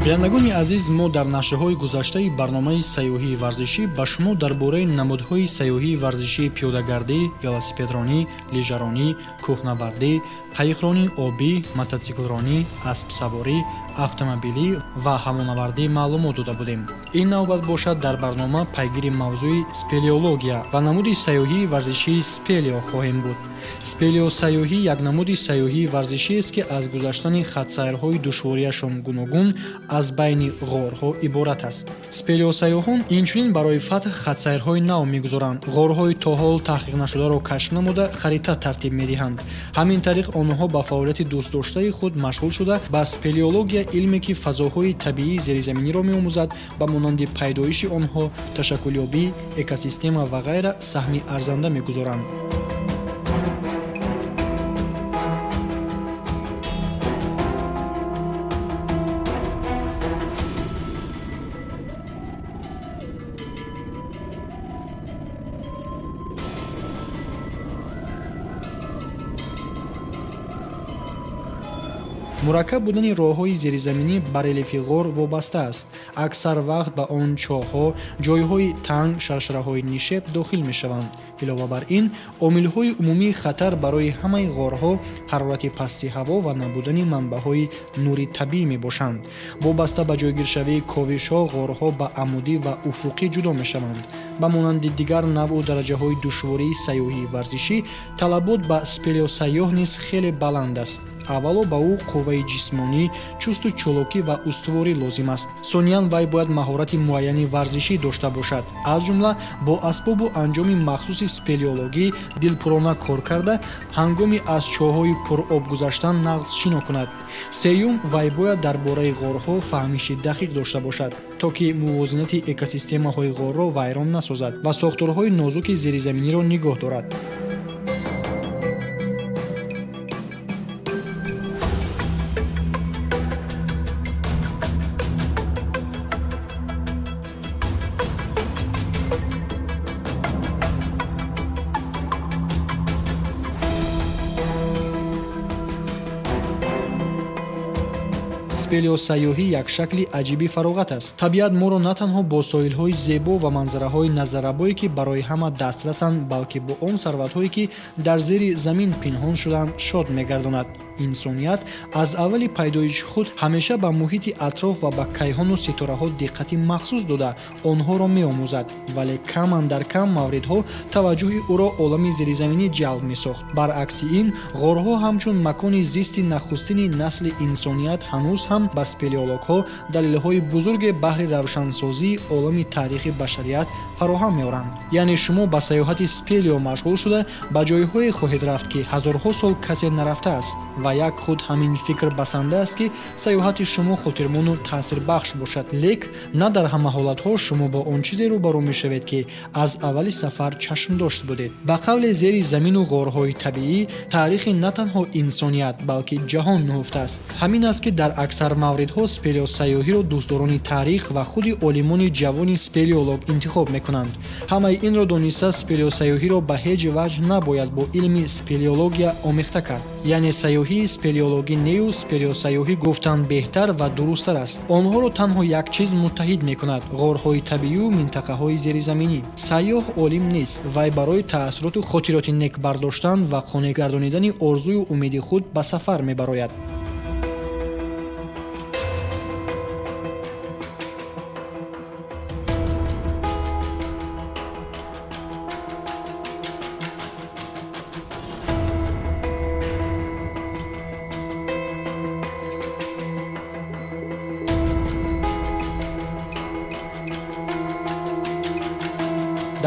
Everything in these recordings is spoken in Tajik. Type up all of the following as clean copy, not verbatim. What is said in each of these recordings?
шунавандагони азиз, мо дар нашрҳои гузаштаи барномаи сайёҳии варзишӣ ба шумо дар бораи намудҳои сайёҳии варзишии пиёдагардӣ, велосипедронӣ, лижаронӣ, кӯҳнавардӣ, қайиқронӣ обӣ, мототсиклронӣ, аспсаворӣ, автомобилӣ ва ҳавонавардӣ маълумот дода будем. Ин навбат бошад дар барнома пайгири мавзӯи спелеология ва намуди сайёҳии варзишии спелео хоҳем буд. Спелеосайёҳӣ як намуди сайёҳии варзишиест, ки аз гузаштани хатсайрҳои душворияшон гуногун аз байни ғорҳо иборат аст. Спелеосайёҳон инчунин барои фатҳ хатсайрҳои нав мегузоранд. Ғорҳои то ҳол таҳқиқнашударо кашф намуда харита тартиб медиҳанд. Ҳамин тариқ онҳо ба фаъолияти дӯстдоштаи худ машғул шуда, ба спелеология, илме ки фазоҳои табиии зеризаминиро меомӯзад, ба монанди пайдоиши онҳо, ташаккулёбӣ, экосистема ва ғайра саҳми арзанда мегузоранд. мураккаб будани роҳҳои зеризаминӣ ба релефи ғор вобаста аст. Аксар вақт ба он чоҳҳо, ҷойҳои танг, шаршараҳои нишеб дохил мешаванд. илова бар ин, омилҳои умумии хатар барои ҳамаи ғорҳо ҳарорати пасти ҳаво ва набудани манбаъҳои нури табиӣ мебошанд. Вобаста ба ҷойгиршавии ковишҳо, ғорҳо ба амудӣ ва уфуқӣ ҷудо мешаванд. ба монанди дигар навъу дараҷаҳои душвории сайёҳии варзишӣ, талабот ба спелеосайёҳ низ хеле баланд аст. аввало ба ӯ қувваи ҷисмонӣ, чусту чолокӣ ва устуворӣ лозим аст. сониян вай бояд маҳорати муайяни варзишӣ дошта бошад. аз ҷумла бо асбобу анҷоми махсуси спелеологӣ дилпурона кор карда, ҳангоми аз чоҳҳои пуроб гузаштан нағз шино кунад. сеюм, вай бояд дар бораи ғорҳо фаҳмиши дақиқ дошта бошад, то ки мувозинати экосистемаҳои ғорро вайрон насозад ва сохторҳои нозуки зеризаминиро нигоҳ дорад. спелеосайёҳӣ як шакли аҷиби фароғат аст. табиат моро на танҳо бо соҳилҳои зебо ва манзараҳои назаррабое, ки барои ҳама дастрасанд, балки бо он сарватҳое, ки дар зери замин пинҳон шуданд, шод мегардонад. инсоният аз аввали пайдоиши худ ҳамеша ба муҳити атроф ва ба кайҳону ситораҳо диққати махсус дода, онҳоро меомӯзад, вале каман дар кам мавридҳо таваҷҷӯҳи ӯро олами зеризаминӣ ҷалб месохт. баръакси ин, ғорҳо ҳамчун макони зисти нахустини насли инсоният ҳанӯз ҳам ба спелеологҳо далелҳои бузурги баҳри равшансозии олами таърихи башарият фароҳам меоранд. яъне шумо ба сайёҳати спелео машғул шуда, ба ҷойҳое хоҳед рафт, ки ҳазорҳо сол касе нарафтааст. ва як худ ҳамин фикр басанда аст, ки сайёҳати шумо хотирмону таъсирбахш бошад. лек на дар ҳама ҳолатҳо шумо бо он чизе рӯбарӯ мешавед, ки аз аввали сафар чашмдошт будед. ба қавле зери замину ғорҳои табиӣ, таърихи на танҳо инсоният, балки ҷаҳон нуҳуфтааст. ҳамин аст, ки дар аксар мавридҳо спелеосайёҳиро дӯстдорони таърих ва худи олимони ҷавони спелеолог интихоб мекунанд. ҳамаи инро дониста, спелеосайёҳиро ба ҳеҷ ваҷҳ набояд бо илми спелеология омехта кард. яъне сайёҳии спелеологӣ нею спелеосайёҳӣ гуфтан беҳтар ва дурусттар аст. онҳоро танҳо як чиз муттаҳид мекунад: ғорҳои табиию минтақаҳои зеризаминӣ. сайёҳ олим нест, вай барои таассуроту хотироти нек бардоштан ва қонеъгардонидани орзую умеди худ ба сафар мебарояд.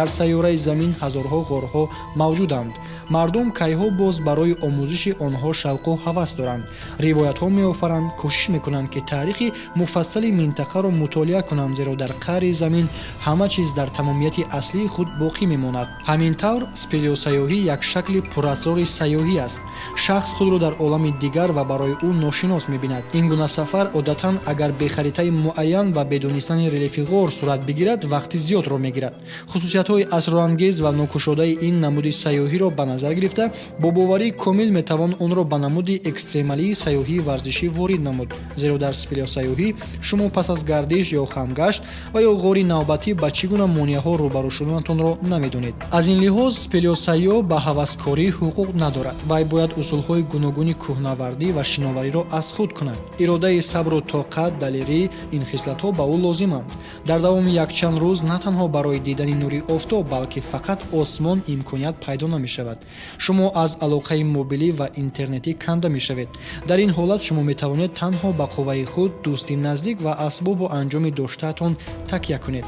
дар сайёраи замин ҳазорҳо ғорҳо мавҷуданд. мардум кайҳо боз барои омӯзиши онҳо шавқу ҳавас доранд. ривоятҳо меофаранд, кӯшиш мекунанд, ки таърихи муфассали минтақаро мутолиа кунанд, зеро дар қаъри замин ҳама чиз дар тамомияти аслии худ боқӣ мемонад. ҳамин тавр, спелеосайёҳӣ як шакли пурасрори сайёҳӣ аст. шахс худро дар олами дигар ва барои ӯ ношинос мебинад. ин гуна сафар одатан агар бе харитаи муайян ва бе донистани релефи ғор сурат бигирад, вақти зиёдро мегирад. хусусиятҳои ҳаракатҳои асрорангез ва нокушодаи ин намуди сайёҳиро ба назар гирифта, бо боварии комил метавон онро ба намуди экстремалии сайёҳии варзишӣ ворид намуд, зеро дар спелеосайёҳӣ шумо пас аз гардиш ё хамгашт ва ё ғори навбатӣ ба чӣ гуна монеаҳо рӯбарӯ шуданатонро намедонед. Аз ин лиҳоз спелеосайёҳ ба ҳаваскорӣ ҳуқуқ надорад. Вай бояд усулҳои гуногуни кӯҳнавардӣ ва шиновариро аз худ кунад. иродаи сабру тоқат, далерӣ, ин хислатҳо ба ӯ лозиманд. дар давоми якчанд рӯз на танҳо барои дидани нури офтоб, балки фақат осмон имконият пайдо намешавад. шумо аз алоқаи мобилӣ ва интернетӣ канда мешавед. дар ин ҳолат шумо метавонед танҳо ба қувваи худ, дӯсти наздик ва асбобу анҷоми доштаатон такя кунед.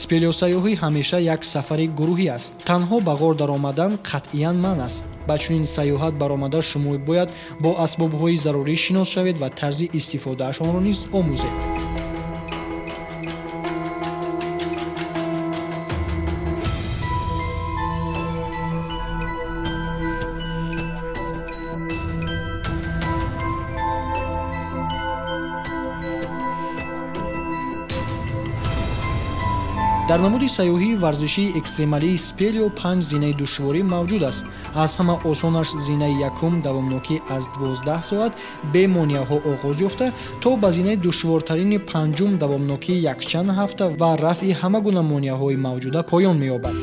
спелеосайёҳӣ ҳамеша як сафари гурӯҳӣ аст. танҳо ба ғор даромадан қатъиян манъ аст. ба чунин сайёҳат баромада шумо бояд бо асбобҳои зарурӣ шинос шавед ва тарзи истифодаашонро низ омӯзед. дар намуди сайёҳии варзишии экстремалии спелео 5 зинаи душворӣ мавҷуд аст. аз ҳама осонаш зинаи якум давомнокӣ аз 12 соат бе монеаҳо оғоз ёфта то ба зинаи душвортарини панҷум давомнокӣ якчанд ҳафта ва рафъи ҳама гуна монеаҳои мавҷуда поён меёбад.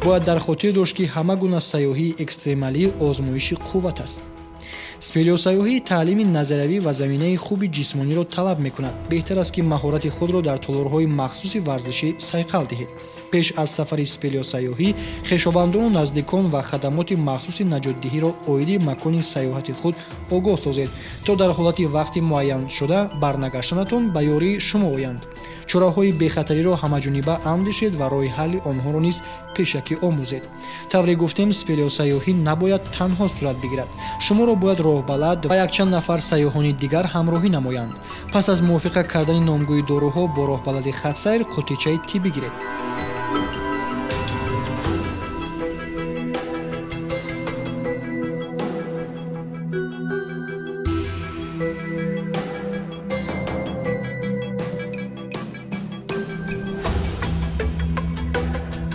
бояд дар хотир дошт, ки ҳама гуна сайёҳии экстремалӣ озмоиши қувват аст. спелеосайёҳӣ таълими назариявӣ ва заминаи хуби ҷисмониро талаб мекунад. беҳтар аст, ки маҳорати худро дар толорҳои махсуси варзишӣ сайқал диҳед. пеш аз сафари спелеосайёҳӣ хешовандону наздикон ва хадамоти махсуси наҷотдиҳиро оиди макони сайёҳати худ огоҳ созед, то дар ҳолати вақти муайяншуда барнагаштанатон ба ёрии шумо оянд. чораҳои бехатариро ҳамаҷониба андешед ва роҳи ҳалли онҳоро низ пешакӣ омӯзед. тавре гуфтем, спелеосайёҳӣ набояд танҳо сурат бигирад. шуморо бояд роҳбалад ва якчанд нафар сайёҳони дигар ҳамроҳӣ намоянд. пас аз мувофиқа кардани номгӯи доруҳо бо роҳбалади хатсайр қутичаи тиббӣ гиред.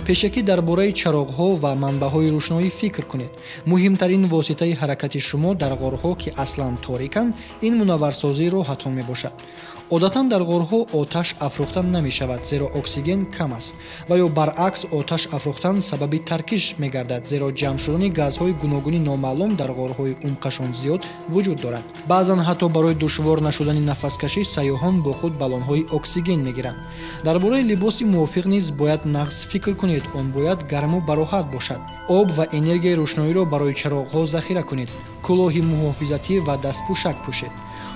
пешакӣ дар бораи чароғҳо ва манбаъҳои рӯшноӣ фикр кунед. муҳимтарин воситаи ҳаракати шумо дар ғорҳо, ки аслан ториканд, ин мунавварсозии роҳатон мебошад. одатан дар ғорҳо оташ афрохтан намешавад, зеро оксиген кам аст, ва ё баръакс оташ афрохтан сабаби таркиш мегардад, зеро ҷамъ шудани газҳои гуногуни номаълум дар ғорҳои умқашон зиёд вуҷуд дорад. баъзан ҳатто барои душвор нашудани нафаскашӣ сайёҳон бо худ баллонҳои оксиген мегиранд. дар бораи либоси мувофиқ низ бояд нағз фикр кунед. он бояд гарму бароҳат бошад. об ва энергияи рӯшноиро барои чароғҳо захира кунед. кӯлоҳи муҳофизатӣ ва дастпӯшак пӯшед.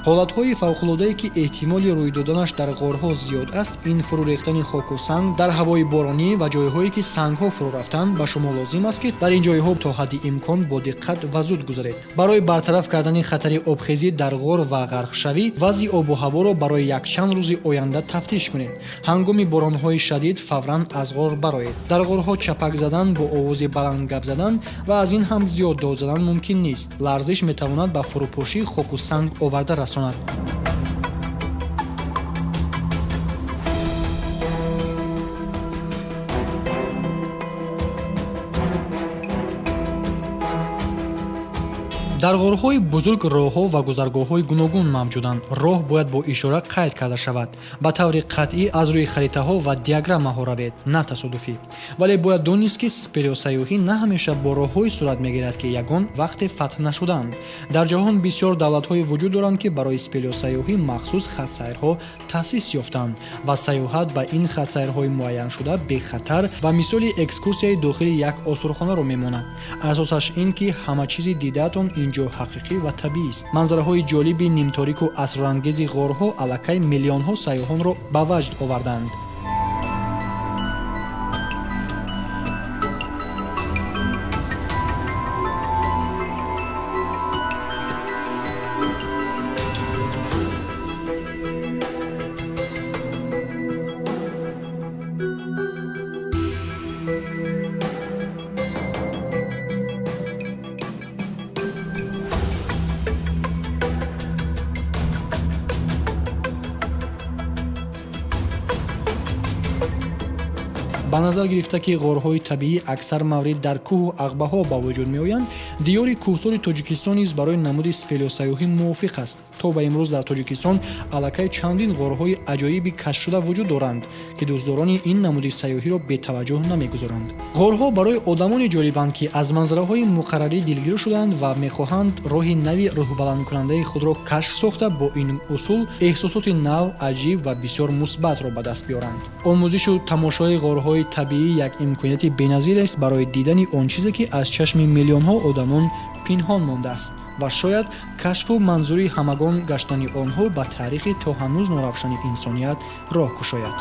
ҳолатҳои фавқулодае, ки эҳтимоли рӯй доданаш дар ғорҳо зиёд аст, ин фурӯ рехтани хоку санг дар ҳавои боронӣ ва ҷойҳое, ки сангҳо фурӯ рафтанд, ба шумо лозим аст, ки дар ин ҷойҳо то ҳадди имкон бо диққат ва зуд гузаред. барои бартараф кардани хатари обхезӣ дар ғор ва ғарқшавӣ, вазъи обу ҳаворо барои якчанд рӯзи оянда тафтиш кунед. ҳангоми боронҳои шадид фавран аз ғор бароед. дар ғорҳо чапак задан, бо овози баланд гап задан ва аз ин ҳам зиёд дод задан мумкин нест. ларзиш метавонад ба фурӯпошии хоку санг оварда расонад. дар ғорҳои бузург роҳҳо ва гузаргоҳҳои гуногун мавҷуданд. роҳ бояд бо ишора қайд карда шавад. ба таври қатъӣ аз рӯи харитаҳо ва диаграммаҳо равед, на тасодуфӣ. вале бояд донист, ки спелеосайёҳӣ на ҳамеша бо роҳҳои сурат мегирад, ки ягон вақте фатҳ нашудаанд. дар ҷаҳон бисёр давлатҳое вуҷуд доранд, ки барои спелеосайёҳӣ махсус хатсайрҳо таъсис ёфтаанд ва сайёҳат ба ин хатсайрҳои муайяншуда бехатар ва мисоли экскурсияи дохили як осурхонаро мемонад. асосаш ин, ки ҳама чизи дидаатон инҷо ҳақиқӣ ва табиист. манзараҳои ҷолиби нимторику асрорангези ғорҳо аллакай миллионҳо сайёҳонро ба ваҷд оварданд. ба назар гирифта ки ғорҳои табиӣ аксар маврид дар кӯҳу ағбаҳо ба вуҷуд меоянд, диёри кӯҳсори Тоҷикистон низ барои намуди спелеосаёҳӣ мувофиқ аст. То ба имрӯз дар Тоҷикистон аллакай чандин ғорҳои аҷоиби кашфшуда вуҷуд доранд ки дӯстдорони ин намуди сайёҳиро бетаваҷҷӯҳ намегузоранд. Ғорҳо барои одамоне ҷолибанд, ки аз манзараҳои муқаррарӣ дилгир шуданд ва мехоҳанд роҳи нави рӯҳбаландкунандаи худро кашф сохта, бо ин усул эҳсосоти нав, аҷиб ва бисёр мусбатро ба даст биёранд. Омӯзишу тамошои ғорҳои табиӣ як имконияти беназир аст барои дидани он чизе, ки аз чашми миллионҳо одамон пинҳон мондааст ва шояд кашфу манзури ҳамагон гаштани онҳо ба таърихи то ҳанӯз норавшани инсоният роҳ кушояд.